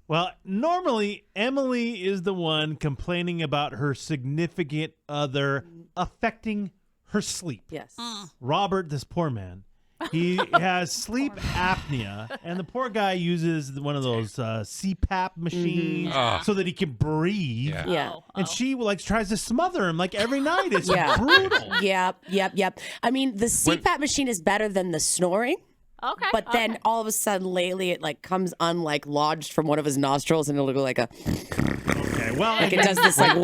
Well, normally Emily is the one complaining about her significant other affecting her sleep. Yes. Robert, this poor man, he has sleep apnea, and the poor guy uses one of those CPAP machines so that he can breathe. Yeah. And she tries to smother him every night. It's Yeah. brutal. Yep. I mean, the CPAP machine is better than the snoring. Okay. But then all of a sudden lately it comes lodged from one of his nostrils and it'll go like a Okay, well, it does this wild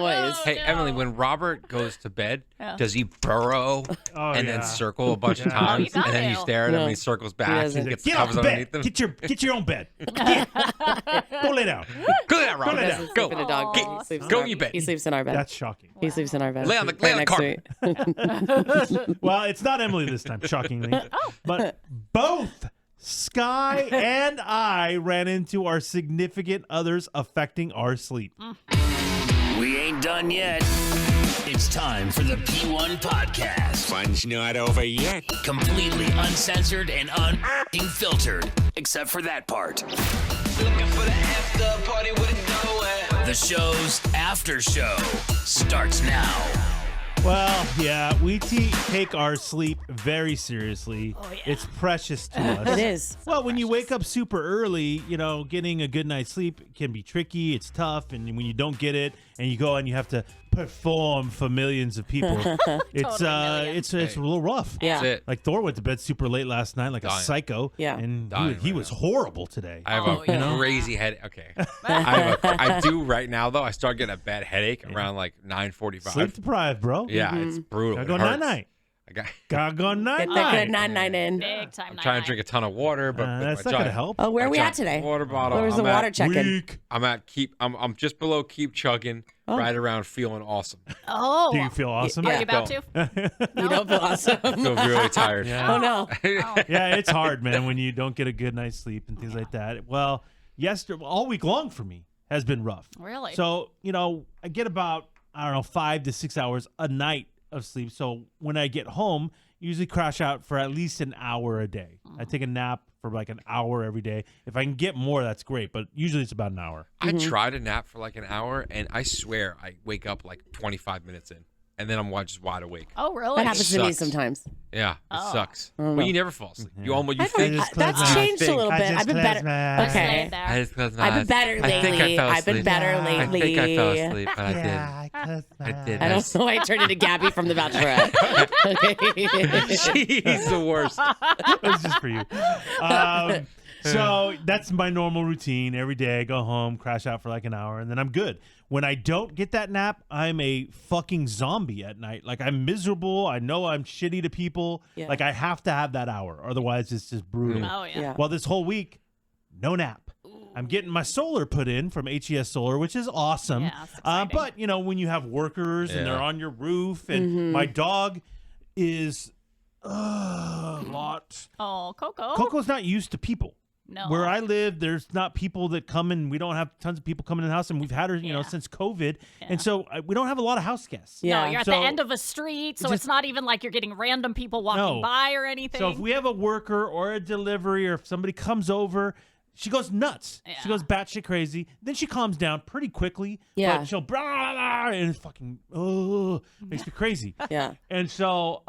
noise. Hey, Emily, when Robert goes to bed, does he burrow and then circle a bunch of times? Oh, And then you stare at him and he circles back doesn't. and gets the get off covers the underneath bed. him? Get your own bed. Go lay down. Go there, Robert. lay down. Go. Sleep in a dog bed. Get- He sleeps go in in your bed. He sleeps in our bed. That's shocking. He sleeps in our bed. Lay on the Right next to carpet. me. Well, it's not Emily this time, shockingly. But both Sky and I ran into our significant others affecting our sleep. We ain't done yet. It's time for the P1 Podcast. Fun's not over yet. Completely uncensored and unfiltered, except for that part. Looking for the after party with it going. The show's after show starts now. Well, yeah, we take our sleep very seriously. Oh, yeah. It's precious to us. It is. Well, when you wake up super early, getting a good night's sleep can be tricky. It's tough. And when you don't get it and you go and you have to perform for millions of people, it's a little rough. Yeah. That's it. Like Thor went to bed super late last night, like a Dying. psycho. Yeah. And Dying he right was now. horrible today. I have a crazy headache. Okay. I do right now, though. I start getting a bad headache around 9:45. Sleep deprived, bro. Yeah, it's brutal. Gotta go It hurts. night-night. I got, Gotta go Get that good night-night. 9 in. Big time. I'm trying to drink a ton of water, but with That's my not going to giant help. Oh, where are we at today? Water bottle. Where was the I'm water at- check-in? Weak. I'm just below keep chugging, right around feeling awesome. Oh. Do you feel awesome? Are Yeah. you about to? You don't feel awesome. Feel really tired. Yeah. Oh no. Yeah, it's hard, man, when you don't get a good night's sleep and things like that. Well, all week long for me has been rough. Really? So, I get about, 5 to 6 hours a night of sleep. So when I get home, usually crash out for at least an hour a day. I take a nap for an hour every day. If I can get more, that's great. But usually it's about an hour. I try to nap for an hour, and I swear I wake up 25 minutes in, and then I'm just wide awake. Oh, really? That happens to me Sucks. sometimes. Yeah, it sucks. Oh. Well, you never fall asleep. You almost I think. think that's changed a little bit. I've been better. Just Okay. laid there. I just closed my I've been eyes. better I think I lately. fell I've been asleep. better I lately. think I fell asleep, but I didn't. I did. I don't know why I turned into Gabby from The Bachelorette. Okay. She's the worst. That's just for you. So that's my normal routine. Every day I go home, crash out for an hour, and then I'm good. When I don't get that nap, I'm a fucking zombie at night. I'm miserable. I know I'm shitty to people. Yeah. I have to have that hour. Otherwise, it's just brutal. Oh, yeah. Yeah. Well, this whole week, no nap. I'm getting my solar put in from HES Solar, which is awesome. Yeah, that's exciting. But, when you have workers and they're Yeah. on your roof, and my dog is a lot. Oh, Coco. Coco's not used to people. No. Where I live, there's not people that come in. We don't have tons of people coming in the house, and we've had her, Yeah. since COVID. Yeah. And so we don't have a lot of house guests. Yeah. No, you're at So- the end of a street, so Just- it's not even like you're getting random people walking No. by or anything. So if we have a worker or a delivery, or if somebody comes over, she goes nuts. She Yeah. goes batshit crazy. Then she calms down pretty quickly. Yeah. But she'll and it's fucking makes me crazy. Yeah. And so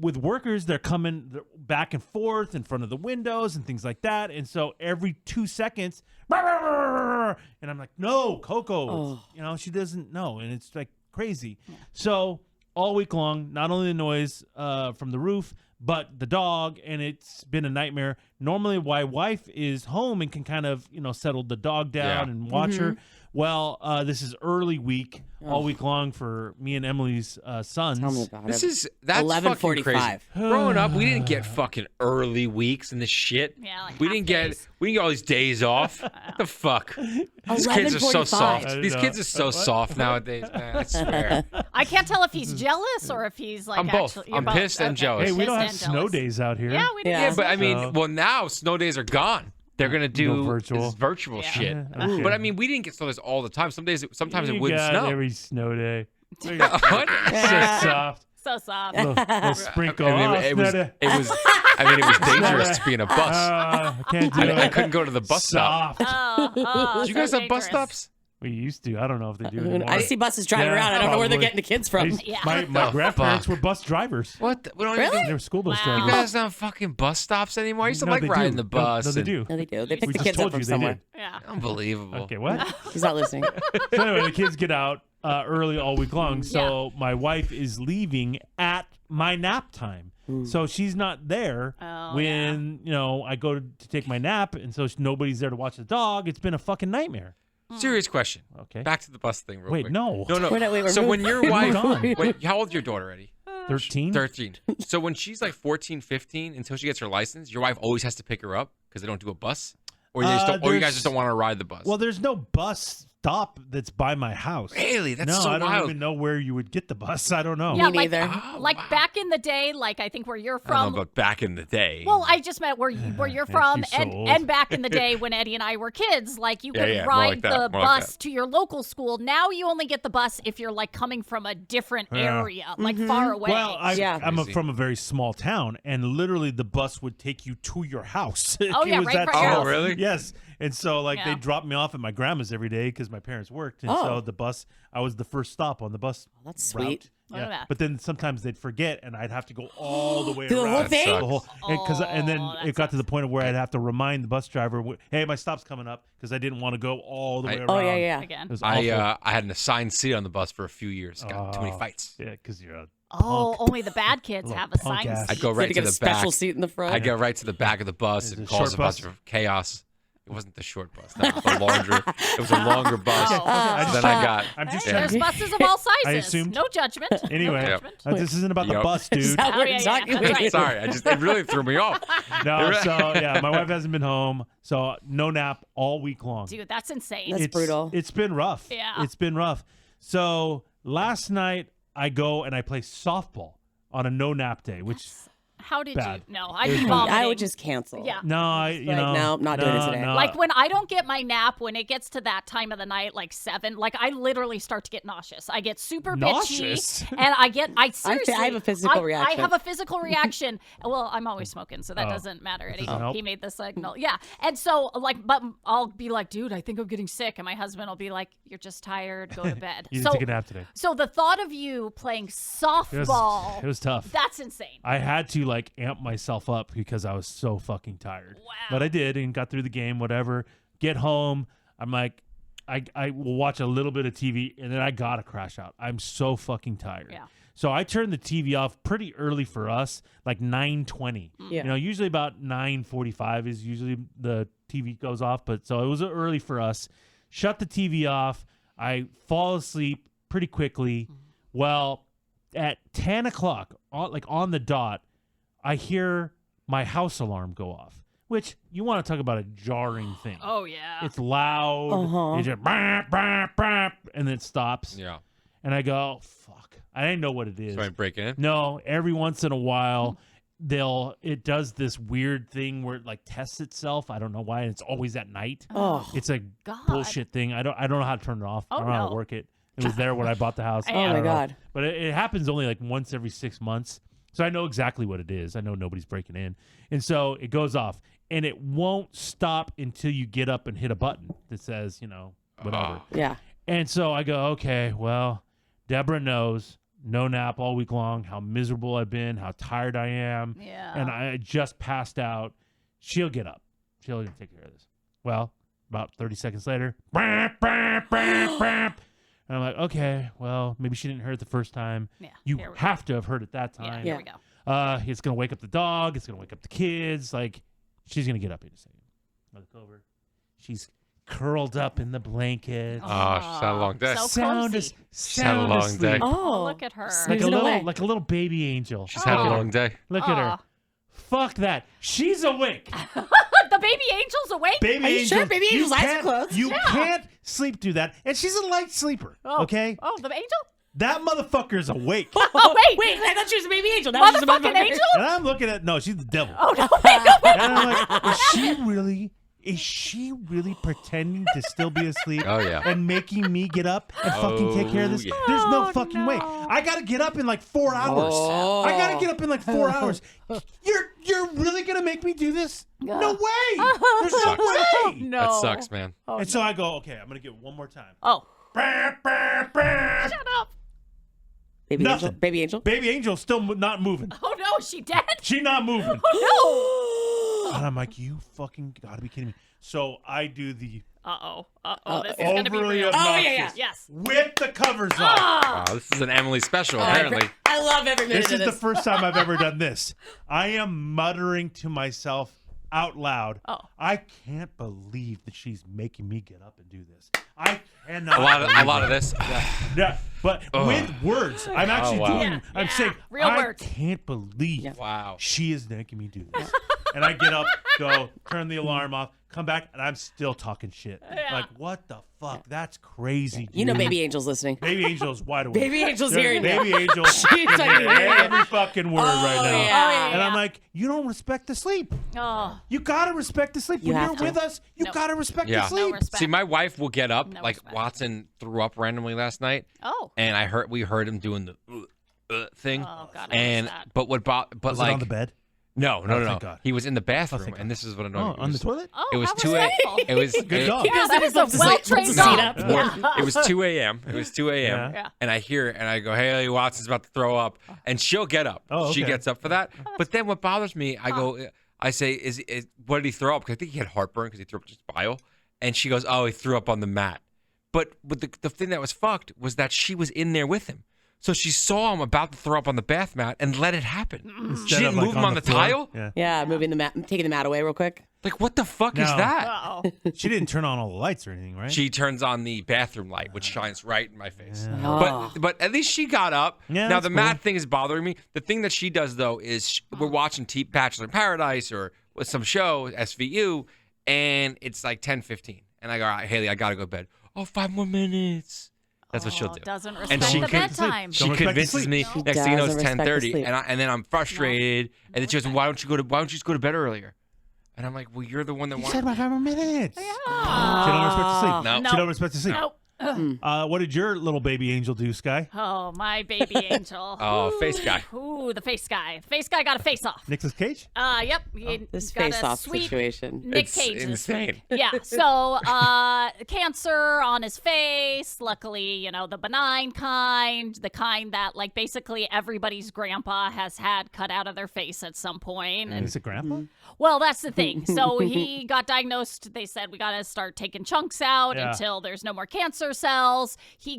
with workers, they're coming back and forth in front of the windows and things like that. And so every 2 seconds, and I'm like, no, Coco. Oh. She doesn't know. And it's crazy. So all week long, not only the noise from the roof, but the dog, and it's been a nightmare. Normally, my wife is home and can kind of, settle the dog down and watch her. Well, this is early week, all week long for me and Emily's sons. Tell me about That's it. fucking 11:45. crazy. Growing up, we didn't get fucking early weeks and this shit. Yeah, we half didn't days. get all these days off. What the fuck? These kids are so 11:45. soft. I These know. kids are so soft nowadays, man. I swear. I can't tell if he's jealous or if he's I'm both. Actually, you're I'm both. pissed and Okay. jealous. Hey, we don't have Pissed and snow jealous. days out here. Yeah, we do. Yeah. Yeah, but I mean, So- well, now snow days are gone. They're gonna do virtual. this virtual Yeah. shit. Okay. But I mean, we didn't get snow days all the time. Sometimes You it wouldn't got snow. every snow day. What? It's just soft. So soft. little sprinkle. It was dangerous to be in a bus. I can't do it. I couldn't go to the bus stop. Soft. Do you guys have bus dangerous. stops? We used to. I don't know if they do anymore. I see buses driving around. I don't know where they're getting the kids from. Yeah. My grandparents were bus drivers. What? We don't Really? They were school bus Wow. You drivers. guys don't have fucking bus stops anymore? I used to No, like they riding do. the bus. No, they and- do. No, they do. They pick We the just kids up told from you they somewhere. did. Yeah. Unbelievable. Okay, what? He's not listening. So anyway, the kids get out early all week long. So my wife is leaving at my nap time. So she's not there when I go to take my nap, and so nobody's there to watch the dog. It's been a fucking nightmare. Serious question. Okay. Back to the bus thing real Wait, quick. no. No. Wait, So when your wife, on. wait, how old is your daughter, Eddie? 13? 13. So when she's like 14, 15, until she gets her license, your wife always has to pick her up because they don't do a bus? Or, you just don't, or you guys just don't want to ride the bus? Well, there's no bus stop that's by my house. Really? That's no, so I don't wild. even know where you would get the bus. I don't know. Yeah, Me like, neither. like back in the day, like I think where you're I don't from. know, but back in the day. Well, I just meant where you're from, she's so and old. back in the day when Eddie and I were kids, like you could yeah, more ride like that, the more like bus that. to your local school. Now you only get the bus if you're like coming from a different Yeah. area, like far away. Well, Yeah. I'm Crazy. from a very small town, and literally the bus would take you to your house. if Oh, it yeah, was right that from your small. house. really? Yes. And so, like, Yeah. they dropped me off at my grandma's every day because my parents worked. And Oh. so the bus, I was the first stop on the bus. That's route. sweet. Look at that. But then sometimes they'd forget, and I'd have to go all the way Do the around. whole thing? sucks. The whole, and then Oh, that it got to the point of where I'd have to remind the bus driver, "Hey, my stop's coming up," because I didn't want to go all the way around. Oh, yeah. Again. It was awful. I had an assigned seat on the bus for a few years. Got too many Oh. fights. Yeah, because you're a Oh, only the bad kids Little have a punk sign. ass. I'd go You had right to to get a the special back. seat in the front. I'd go right to the back of the bus Is it and a cause short a bunch bus? of chaos. It wasn't the short bus. That was the longer. It was a longer bus. Oh. Okay, Then I got. I'm just Hey, trying there's to. buses of all sizes. assumed. No judgment. Anyway, No judgment. this isn't about the Yep. bus, dude. Is that Oh, what yeah, you're yeah, talking that's about? right. Sorry, it really threw me off. No, so yeah, my wife hasn't been home, so no nap all week long. Dude, that's insane. That's brutal. It's been rough. Yeah. It's been rough. So last night I go and I play softball on a no nap day, which How did Bad. you? No, I'd be vomiting. I would just cancel. Yeah. no, no, not doing it today. no. Like when I don't get my nap, when it gets to that time of the night, like 7, like I literally start to get nauseous. I get super Nauseous? bitchy, and I seriously, I have a physical reaction. I have a physical reaction. Well, I'm always smoking, so that Oh. doesn't matter. Eddie. doesn't help? He made the signal. Yeah, and so like, but I'll be like, dude, I think I'm getting sick, and my husband will be like, you're just tired. Go to bed. You so, didn't take a nap today. so the thought of you playing It softball, was tough. that's insane. I had to like amp myself up because I was so fucking tired. Wow. But I did and got through the game, whatever. Get home. I'm like, I will watch a little bit of TV and then I gotta crash out. I'm so fucking tired. Yeah. So I turned the TV off pretty early for us, like 9:20. Yeah. You know, usually about 9:45 is usually the TV goes off, but so it was early for us. Shut the TV off. I fall asleep pretty quickly. Well, at 10 o'clock, like on the dot, I hear my house alarm go off, which you want to talk about a jarring thing. Oh yeah. It's loud. Uh-huh. It's just bap, bap, bap, and then it stops. Yeah. And I go, fuck. I didn't know what it is. So I break in. No, every once in a while, it does this weird thing where it like tests itself. I don't know why. And it's always at night. Oh, It's a God. bullshit thing. I don't know how to turn it off. Oh, I don't know how no. to work it. It was there when I bought the house. Oh, I my don't know. God. But it happens only like once every 6 months. So I know exactly what it is. I know nobody's breaking in. And so it goes off. And it won't stop until you get up and hit a button that says, whatever. yeah. And so I go, okay, well, Deborah knows, no nap all week long, how miserable I've been, how tired I am. Yeah. And I just passed out. She'll get up. She'll take care of this. Well, about 30 seconds later, bam, bam, bam, bam. And I'm like, okay, well, maybe she didn't hear it the first time. Yeah, You here we have to have heard it that Yeah, time. here we go. It's going to wake up the dog. It's going to wake up the kids. Like, she's going to get up in a second. I look over. She's curled up in the blanket. Oh, she's had a long day. So sound cozy. as She's had a sound long asleep. day. Oh, Look at her. Like a Snoozing little, away. like a little baby angel. She's had a Oh. long day. Look at her. Aw. Fuck that. She's awake. The baby angel's awake. Baby Are you angel. sure? Baby angel's eyes are can't- closed. You can't sleep through that. And she's a light sleeper. Oh. Okay? Oh, the angel? That motherfucker's awake. Oh, wait. Wait, I thought she was a baby angel. Now she's a Motherfucking motherfucker. angel? And I'm looking at, no, she's the devil. Oh, no, wait, no, wait. And I'm like, is she really is she really pretending to still be asleep? Oh, yeah. And making me get up and fucking take care of this? yeah. There's no fucking way. I gotta get up in like 4 hours. I gotta get up in like 4 hours. You're really gonna make me do this? No way. There's no way. No. That sucks, man. Oh, And so I go, okay, I'm gonna get it one more time. oh. Bah, bah, bah. Shut up. Baby Nothing. angel. Baby angel. Baby Angel's still not moving. Oh, no. She dead? She not moving. Oh, And I'm like, you fucking gotta be kidding me. So I do the no. Uh-oh. Uh-oh. This is going to be overly real. obnoxious. Yes. Whip the covers off. Ah. Wow, this is an Emily special, apparently. I love every minute This is of the this. first time I've ever done this. I am muttering to myself out loud. Oh. I can't believe that she's making me get up and do this. I cannot. A lot believe of it. this. Yeah, but with words. I'm actually wow. doing. Yeah, I'm yeah, saying. real I words. can't believe. Wow. She is making me do this. And I get up, go, turn the alarm off, come back, and I'm still talking shit. Yeah. Like, what the fuck? That's crazy. You know, dude. baby angel's listening. Baby Angel's wide awake. Baby Angel's There's hearing you. Baby Angel She's can telling hear you. every fucking word right now. yeah. Oh, yeah, And I'm yeah. like, you don't respect the sleep. Oh. You gotta respect the sleep. You When have you're to. with us, you Nope. gotta respect Yeah. the sleep. No respect. See, my wife will get up, No like respect. Watson threw up randomly last night, Oh. and we heard him doing the thing. Oh, God, I and missed that. but Was like it on the bed? no, thank God. he was in the bathroom, thank God. and this is what Oh, annoyed me. on the toilet? Oh, It was how 2 a.m. respectful. It was Good dog. Yeah, that is a Puts the seat well-trained up. dog. Yeah. It was 2 a.m. It was 2 a.m. Yeah. And I hear it, and I go, "Hey, Watson's about to throw up," and she'll get up. Oh, She okay. gets up for that. But then what bothers me, I say, "Is what did he throw up?" Because I think he had heartburn because he threw up just bile. And she goes, "Oh, he threw up on the mat." But the thing that was fucked was that she was in there with him. So she saw him about to throw up on the bath mat and let it happen. Instead She of, didn't like, move him on the floor? tile? Yeah. Yeah, moving the mat, taking the mat away real quick. Like, what the fuck is No. that? Uh-oh. She didn't turn on all the lights or anything, right? She turns on the bathroom light, which shines right in my face. Oh. But at least she got up. Yeah, now that's the cool. mat thing is bothering me. The thing that she does though is we're watching Bachelor in Paradise or with some show SVU, and it's like 10:15, and I go, "All right, Haley, I gotta go to bed." Oh, 5 more minutes. That's what she'll do. Doesn't And respect she the can- bedtime. She Don't respect the convinces sleep. me. She Next thing you know, it's doesn't respect the 10:30, sleep. and then I'm frustrated. And then she goes, "Why don't you just go to bed earlier?" And I'm like, "Well, you're the one that You wants." said about 5 more minutes. Yeah. She don't respect the sleep. No. She don't respect the sleep. Nope. What did your little baby angel do, Sky? Oh, my baby angel. Oh, face guy. Ooh, the face guy. Face guy got a face off. Nicolas Cage? Yep. He This got a face-off sweet situation. Nick It's Cage. insane. Yeah. So, cancer on his face. Luckily, the benign kind, the kind that, like, basically everybody's grandpa has had cut out of their face at some point. And Is it grandpa? well, that's the thing. So he got diagnosed. They said we got to start taking chunks out Yeah. until there's no more cancer cells. He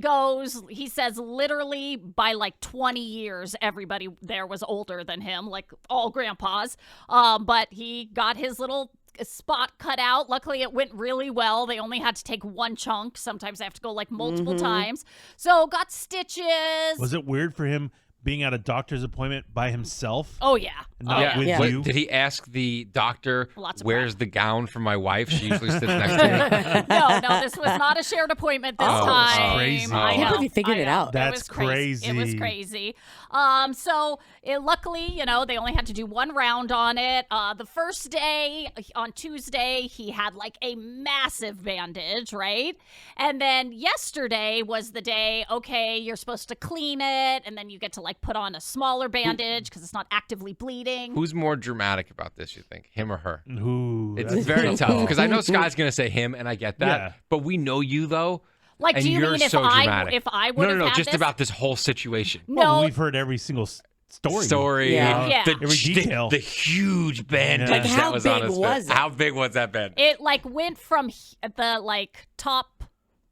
says literally by like 20 years, everybody there was older than him, like all grandpas. But he got his little spot cut out. Luckily, it went really well. They only had to take one chunk. Sometimes they have to go like multiple times. So got stitches. Was it weird for him being at a doctor's appointment by himself? Oh, yeah. Not yeah. with Yeah. you? Did he ask the doctor, Lots of "Where's the gown for my wife? She usually sits next to me." No, this was not a shared appointment this Oh, time. that's crazy. I I can't know, believe he figured I it know. out. That's It was crazy. It was crazy. crazy. So luckily, they only had to do one round on it. The first day, on Tuesday, he had like a massive bandage, right? And then yesterday was the day, okay, you're supposed to clean it, and then you get to like put on a smaller bandage because it's not actively bleeding. Who's more dramatic about this, you think? Him or her? Ooh, It's that's very tough. tough because I know Sky's going to say him, and I get that. Yeah. But we know you, though. Like, and do you you're mean if so dramatic. I would have No, had just this? about this whole situation. Well, No, we've heard every single story. Yeah. Yeah. Every detail. The huge bandage Like, how that was on big his was face. it? How big was that bandage? it like went from the like top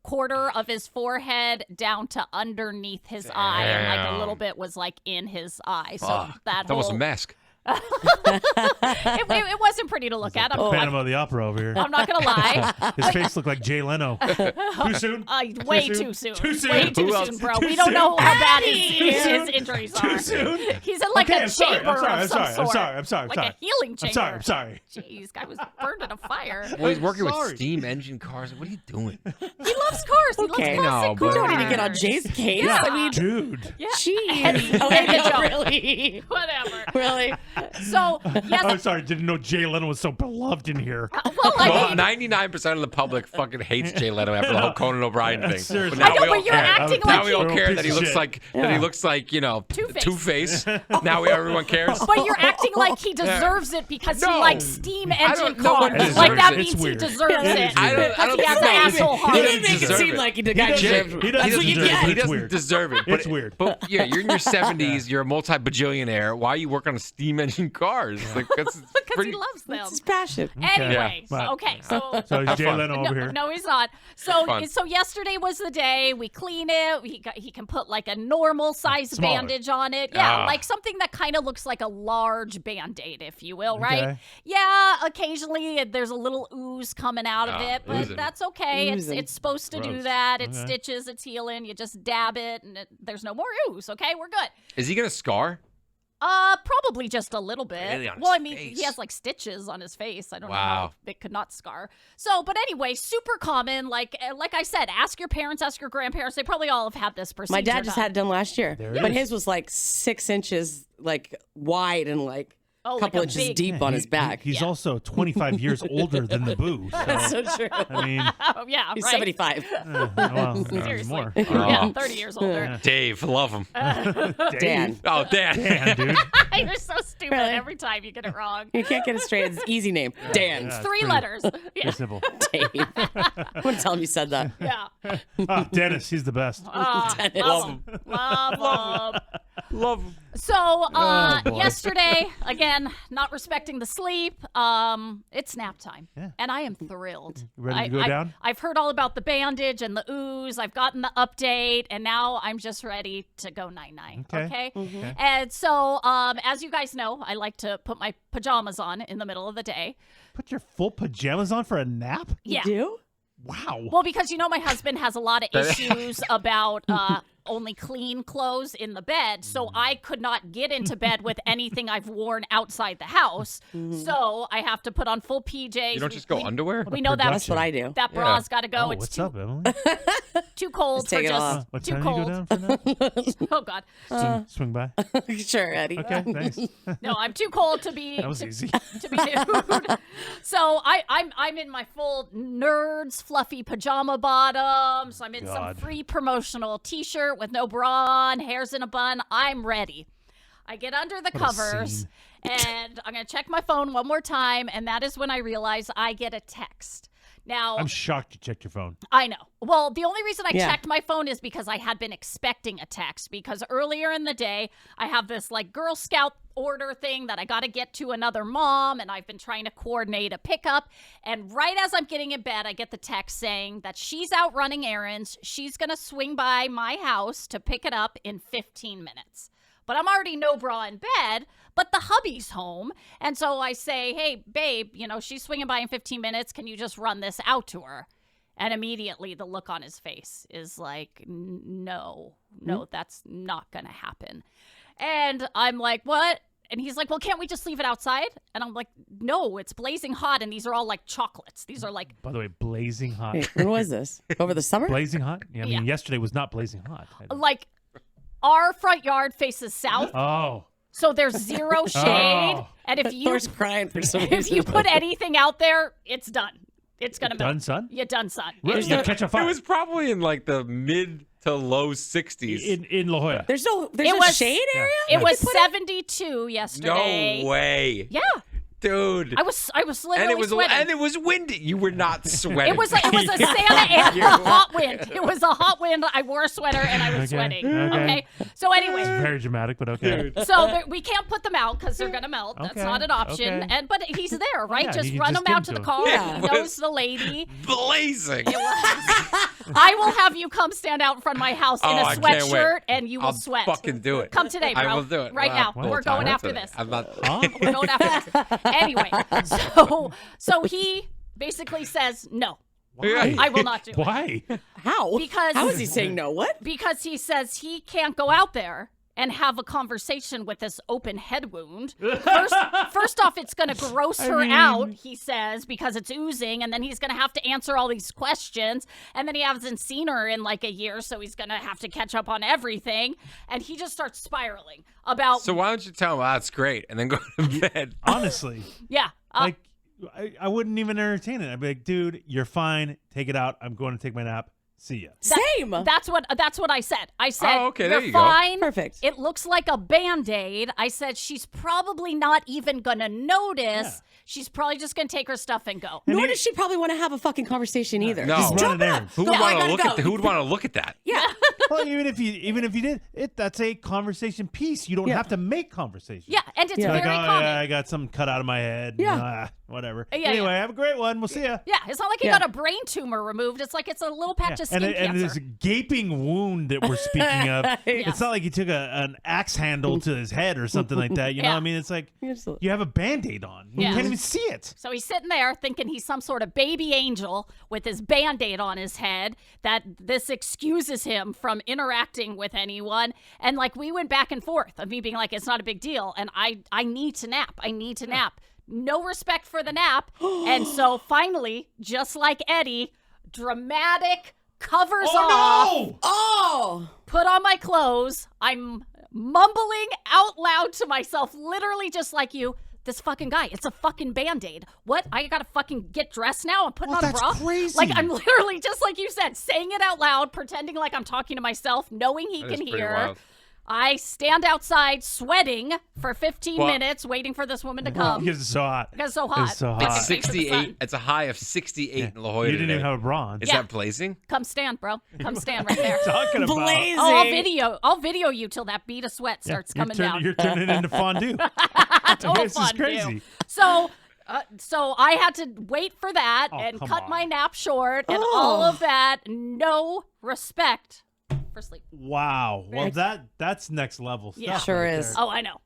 quarter of his forehead down to underneath his eye, and like a Damn. little bit was like in his eye. So Fuck. that It's almost a whole mask. it wasn't pretty to look at. Phantom of the Opera over here. I'm not gonna lie. His face looked like Jay Leno. Too soon? Way soon? too soon. Too soon? Way too Who else? soon, bro. Too We don't know soon? how bad his injuries are. Too soon? He's in like Okay, a I'm sorry, chamber I'm sorry, of I'm some sorry, I'm sort. sorry, I'm sorry, I'm like sorry. a healing I'm chamber. sorry. Jeez, guy was burned in a fire. Well, he's working sorry. with steam engine cars. What are you doing? He loves cars. He loves Okay. classic No, cars. but- We don't need to get on Jay's case. Yeah. I mean, Dude. Yeah. jeez. Oh, I make a know, joke. really. Whatever. Really? So, yes. I'm sorry, didn't know Jay Leno was so beloved in here. Well, I Well, mean, 99% of the public fucking hates Jay Leno after the whole Conan O'Brien thing. Seriously. I know, we all but you're care. acting Now like Now we all he- care Piece that he of looks shit. like Two-Face. Two-Face. Now everyone cares. But you're acting like he deserves it because he No. likes steam engine don't- no one cars. deserves Like that it. means It's he weird. deserves It it. is I don't- Because he think has so. an asshole He heart. didn't make it deserve seem it. like the guy doesn't- deserved he it. doesn't That's what you deserve it. get. He It's doesn't weird. deserve it. It's weird. But yeah, you're in your 70s. You're a multi-bajillionaire. Why are you working on steam engine cars? Like that's Because pretty. he loves them. It's his passion. Anyway, Yeah. okay, so So is Have Jay fun. Leno over here. no, he's not. So Fun. yesterday was the day we clean it. He can put like a normal size Smaller. bandage on it. Yeah, Ah. like something that kind of looks like a large Band-Aid, if you will, right? Okay. Yeah, occasionally there's a little ooze coming out of it, but oozing. that's okay. Oozing. It's supposed to do Gross. that. It Okay. stitches, it's healing. You just dab it, and there's no more ooze. Okay, we're good. Is he gonna scar? Probably just a little bit. Really? On Well, his I mean, face? he has like stitches on his face. I don't know Wow. how it could not scar. So, but anyway, super common. Like I said, ask your parents, ask your grandparents. They probably all have had this procedure. My dad just done. had it done last year, There it but is. his was like 6 inches like wide and like Oh, a couple like a inches big- deep on his back. He's Yeah. also 25 years older than the boo. So, That's so true. I mean, Oh, yeah, He's right. 75. well, Seriously. more. Yeah, 30 years older. Dave, love him. Dan. Oh, Dan. Dan, dude. You're so stupid Really? every time you get it wrong. You can't get it straight. It's an easy name. Dan. Yeah. Three pretty- letters. Yeah. Pretty simple. Dave. I'm going to tell him you said that. Yeah. Ah, Dennis, he's the best. Dennis. Love him. Love him. Love him. So, Oh, boy. yesterday, again, not respecting the sleep. It's nap time, Yeah. and I am thrilled. Ready to go down? I've heard all about the bandage and the ooze. I've gotten the update, and now I'm just ready to go night-night. Okay. Okay. And so, as you guys know, I like to put my pajamas on in the middle of the day. Put your full pajamas on for a nap? You Yeah. do? Wow. Well, because my husband has a lot of issues about only clean clothes in the bed, so I could not get into bed with anything I've worn outside the house. So I have to put on full PJs. You don't just go underwear? We know that That's what I do. that bra's got to go. Oh, it's what's too, up, Emily? too cold Just for take it just off. What too time cold. do you go down for that? Oh God, Swing by. Sure, Eddie. Okay, thanks. no, I'm too cold to be That was easy. to be nude. So I'm in my full nerds fluffy pajama bottoms. I'm in some God. free promotional T-shirt with no bra on, hairs in a bun. I'm ready. I get under the What a covers scene. and I'm gonna check my phone one more time, and that is when I realize I get a text. Now I'm shocked you checked your phone. I know. Well, the only reason I Yeah. checked my phone is because I had been expecting a text, because earlier in the day, I have this like Girl Scout order thing that I got to get to another mom, and I've been trying to coordinate a pickup. And right as I'm getting in bed, I get the text saying that she's out running errands. She's going to swing by my house to pick it up in 15 minutes. But I'm already no bra in bed, but the hubby's home. And so I say, hey, babe, she's swinging by in 15 minutes. Can you just run this out to her? And immediately the look on his face is like, no, that's not going to happen. And I'm like, what? And he's like, well, can't we just leave it outside? And I'm like, no, it's blazing hot. And these are all like chocolates. These are like, By the way, blazing hot. Wait, when was this? Over the summer? Blazing hot? Yeah, I mean, Yeah. yesterday was not blazing hot. our front yard faces south. Oh. So there's zero shade. Oh. And if you Thor's crying for some if reason. you put anything out there, it's done. It's gonna Done, melt. son? You're done, son. Really? There's You no- catch a fire It was probably in like the mid to low 60s. in La Jolla. There's no It was- shade area? It was 72 yesterday. No way. Yeah, Dude. I was and literally it was sweating. and it was windy. You were not sweating. It was a Santa and a hot wind. It was a hot wind. I wore a sweater and I was Okay, sweating. okay. Okay. So anyway, Very dramatic, but okay. so we can't put them out because they're gonna melt. That's Okay, not an option. okay. But he's there, right? Yeah, just you run just them give out to them the to him. car. Yeah. He knows the lady. blazing. I will have you come stand out in front of my house in Oh, a I can't wait. sweatshirt and you will I'll sweat. fucking do it. Come today, bro. I will do it. Right now. Well, We're it's all going right after today. this. I'm not. Huh? We're going after this. Anyway, so he basically says no. Why? I will not do it. Why? How? Because- How is he saying no? What? Because he says he can't go out there and have a conversation with this open head wound. First off, it's going to gross her out, he says, because it's oozing, and then he's going to have to answer all these questions, and then he hasn't seen her in like a year, so he's going to have to catch up on everything, and he just starts spiraling about... So why don't you tell him, that's great, and then go to bed? Honestly. Yeah. Like, I wouldn't even entertain it. I'd be like, dude, you're fine. Take it out. I'm going to take my nap. See ya. Same. That's what I said. I said, Oh, okay, there you're you go. fine. Perfect. It looks like a Band-Aid. I said, she's probably not even going to notice. Yeah. She's probably just going to take her stuff and go. Nor does she probably want to have a fucking conversation either. No. Just Run drop an it errand. up. Who No, would I want to gotta look go. at? Who would want to look at that? Yeah. Well, even if you did it, that's a conversation piece. You don't have to make conversation. Yeah, and it's Yeah. very Like, oh, common. yeah, I got something cut out of my head. Yeah. Whatever. Yeah, Anyway, yeah. have a great one. We'll see ya. Yeah, it's not like he Yeah. got a brain tumor removed. It's like it's a little patch of skin And this cancer. gaping wound that we're speaking of, Yes. it's not like he took an axe handle to his head or something like that. You know Yeah. what I mean? It's like Absolutely. you have a Band-Aid on. You Yeah. can't even see it. So he's sitting there thinking he's some sort of baby angel with his Band-Aid on his head, that this excuses him from interacting with anyone. And like we went back and forth of me being like, it's not a big deal. And I need to nap. I need to nap. No respect for the nap. And so finally, just like Eddie, dramatic covers off. Oh, Oh. Put on my clothes. I'm mumbling out loud to myself, literally just like you. This fucking guy, it's a fucking Band-Aid. What? I gotta fucking get dressed now? I'm putting Well, on a that's bra? crazy. Like, I'm literally, just like you said, saying it out loud, pretending like I'm talking to myself, knowing he That is can pretty hear. wild. I stand outside sweating for 15 Well- minutes, waiting for this woman to come. because it's so hot. Because it's so hot. It's so hot. Face It's to face with the 68. sun. It's a high of 68 in La Jolla You didn't today. even have a bra on. Is Yeah. that blazing? Come stand, bro. Come stand right there. Talking about. Blazing. Oh, I'll video you till that bead of sweat starts coming down. You're turning it into fondue. Total This is fun, crazy. dude. So I had to wait for that Oh, and come cut on. my nap short and all of that. No respect for sleep. Wow. Well, that's next level stuff. Yeah. Sure right is. there. Oh, I know.